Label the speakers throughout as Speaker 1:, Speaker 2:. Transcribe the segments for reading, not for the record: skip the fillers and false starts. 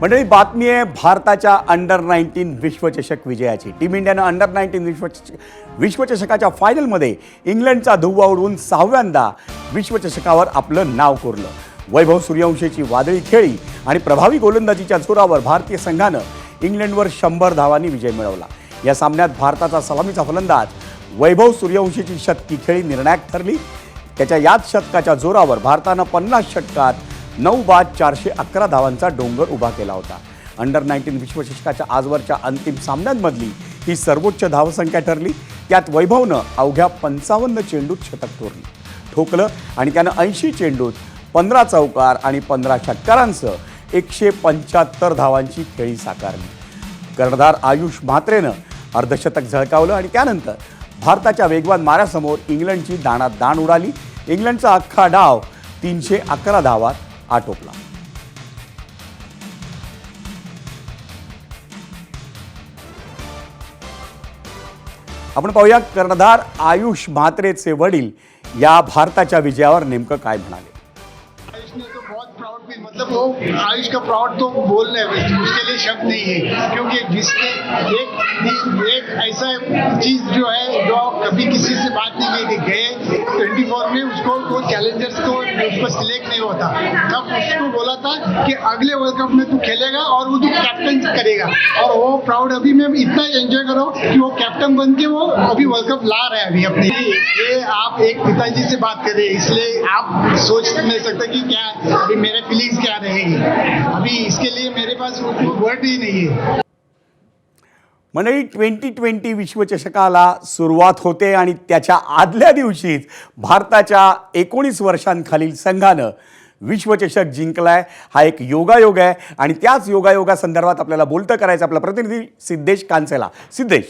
Speaker 1: मंडळी, बातमी आहे भारताच्या अंडर-19 विश्वचषक विजयाची। टीम इंडियानं अंडर-19 विश्वचषकाच्या फायनलमध्ये इंग्लंडचा धुव्वा उडवून 6व्यांदा विश्वचषकावर आपलं नाव कोरलं। वैभव सूर्यवंशीची वादळी खेळी आणि प्रभावी गोलंदाजीच्या जोरावर भारतीय संघानं इंग्लंडवर 100 धावांनी विजय मिळवला। या सामन्यात भारताचा सलामीचा फलंदाज वैभव सूर्यवंशीची शतकी खेळी निर्णायक ठरली। त्याच्या याच शतकाच्या जोरावर भारतानं 50 षटकात 9 बाद 411 धावांचा डोंगर उभा केला होता। अंडर-19 विश्वचषकाच्या आजवरच्या अंतिम सामन्यांमधली ही सर्वोच्च धावसंख्या ठरली। त्यात वैभवनं अवघ्या 55 चेंडूत शतक ठोकलं आणि त्यानं 80 चेंडूत 15 चौकार आणि 15 षटकारांसह 175 धावांची खेळी साकारली। कर्णधार आयुष म्हात्रेनं अर्धशतक झळकावलं आणि त्यानंतर भारताच्या वेगवान माऱ्यासमोर इंग्लंडची दाणात दाण उडाली। इंग्लंडचा अख्खा डाव 311 धावात आटोपला। आपण पाहूया कर्णधार आयुष म्हात्रेचे वडील या भारताच्या विजयावर नेमकं काय म्हणाले।
Speaker 2: आयुष ने तो बहुत प्राउड फील, मतलब वो आयुष का प्राउड तो बोलने उसके लिए शब्द नहीं है, क्योंकि जिसने एक ऐसा चीज जो है जो कभी किसी से बात नहीं की थी, गए 24 में उसको वो चैलेंजर्स को उसको सिलेक्ट नहीं होता, तब उसको बोला था कि अगले वर्ल्ड कप में तू खेलेगा और वो तू कैप्टन करेगा। और वो प्राउड अभी मैं इतना एंजॉय करो कि वो कैप्टन बन के वो अभी वर्ल्ड कप ला रहे हैं अभी अपने। ये आप एक पिताजी से बात कर रहे हैं, इसलिए आप सोच नहीं सकते कि क्या अभी मेरे फीलिंग्स क्या रहेगी। अभी इसके लिए मेरे पास वर्ड ही नहीं है।
Speaker 1: मंडळी, 2020 विश्वचषकाला सुरुवात होते आणि त्याच्या आदल्या दिवशीच भारताच्या 19 वर्षांखालील संघानं विश्वचषक जिंकलाय। हा एक योगायोग आहे आणि त्याच योगायोगासंदर्भात आपल्याला बोलतं करायचं आपला प्रतिनिधी सिद्धेश कांसेला। सिद्धेश,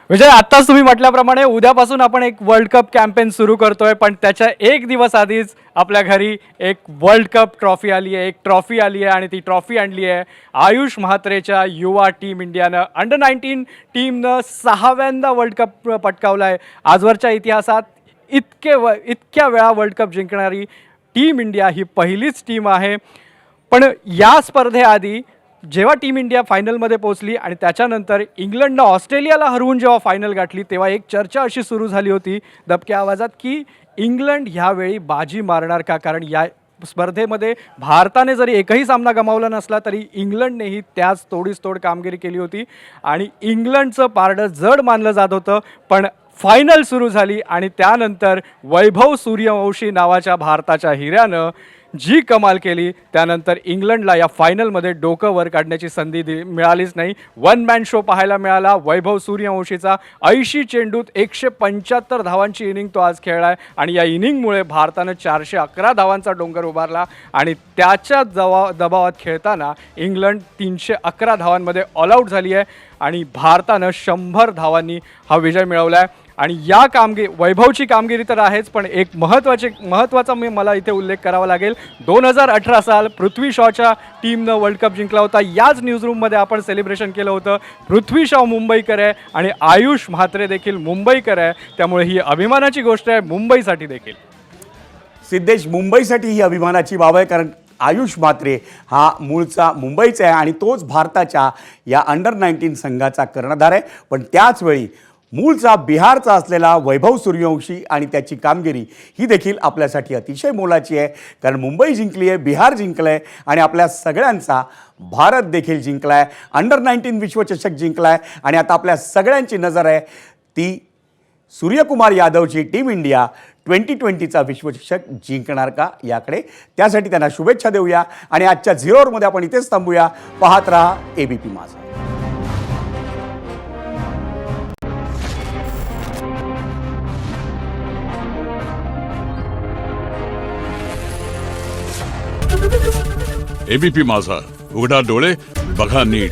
Speaker 3: विजय, आत्ताच तुम्ही म्हटल्याप्रमाणे उद्यापासून आपण एक वर्ल्ड कप कॅम्पेन सुरू करतोय, पण त्याच्या एक दिवस आधीच आपल्या घरी एक वर्ल्ड कप ट्रॉफी आली आहे, एक ट्रॉफी आली आहे आणि ती ट्रॉफी आणली आहे आयुष म्हात्रेच्या युवा टीम इंडियानं। अंडर-19 टीमनं 6व्यांदा वर्ल्ड कप पटकावला आहे। आजवरच्या इतिहासात इतक्या वेळा वर्ल्ड कप जिंकणारी टीम इंडिया ही पहिलीच टीम आहे। पण या स्पर्धेआधी जेव्हा टीम इंडिया फायनलमध्ये पोहोचली आणि त्याच्यानंतर इंग्लंडनं ऑस्ट्रेलियाला हरवून जेव्हा फायनल गाठली, तेव्हा एक चर्चा अशी सुरू झाली होती दबक्या आवाजात की इंग्लंड ह्यावेळी बाजी मारणार का, कारण या स्पर्धेमध्ये भारताने जरी एकही सामना गमावला नसला तरी इंग्लंडनेही त्याच तोडीसतोड कामगिरी केली होती आणि इंग्लंडचं पारडं जड मानलं जात होतं। पण फायनल सुरू झाली आणि त्यानंतर वैभव सूर्यवंशी नावाच्या भारताच्या हिऱ्यानं जी कमाल केली, त्यानंतर इंग्लंडला या फायनलमध्ये डोकं वर काढण्याची संधी मिळालीच नाही। वन मॅन शो पाहायला मिळाला वैभव सूर्यवंशीचा। 80 चेंडूत 175 धावांची इनिंग तो आज खेळला आहे आणि या इनिंगमुळे भारतानं 411 धावांचा डोंगर उभारला आणि त्याच्या दबावात खेळताना इंग्लंड 311 धावांमध्ये ऑलआउट झाली आहे आणि भारतानं 100 धावांनी हा विजय मिळवला आहे। आणि या वैभवची कामगिरी तर आहेच, पण एक महत्त्वाचा मला इथे उल्लेख करावा लागेल। 2018 साल पृथ्वी शॉच्या टीमनं वर्ल्ड कप जिंकला होता। याच न्यूजरूममध्ये आपण सेलिब्रेशन केलं होतं। पृथ्वी शॉ मुंबईकर आहे आणि आयुष म्हात्रे देखील मुंबईकर आहे, त्यामुळे ही अभिमानाची गोष्ट आहे मुंबईसाठी देखील।
Speaker 1: सिद्धेश, मुंबईसाठी ही अभिमानाची बाब आहे, कारण आयुष म्हात्रे हा मूळचा मुंबईचा आहे आणि तोच भारताच्या या अंडर-19 संघाचा कर्णधार आहे। पण त्याचवेळी मूळचा बिहारचा असलेला वैभव सूर्यवंशी आणि त्याची कामगिरी ही देखील आपल्यासाठी अतिशय मोलाची आहे, कारण मुंबई जिंकली आहे, बिहार जिंकलं आहे आणि आपल्या सगळ्यांचा भारत देखील जिंकला आहे। अंडर-19 विश्वचषक जिंकला आहे आणि आता आपल्या सगळ्यांची नजर आहे ती सूर्यकुमार यादवची टीम इंडिया 2020चा विश्वचषक जिंकणार का याकडे। त्यासाठी त्यांना शुभेच्छा देऊया आणि आजच्या 0 ओव्हरमध्ये आपण इथेच थांबूया। पाहत रहा एबीपी माझा।
Speaker 4: एबीपी माझा, उघडा डोळे बघा नीट।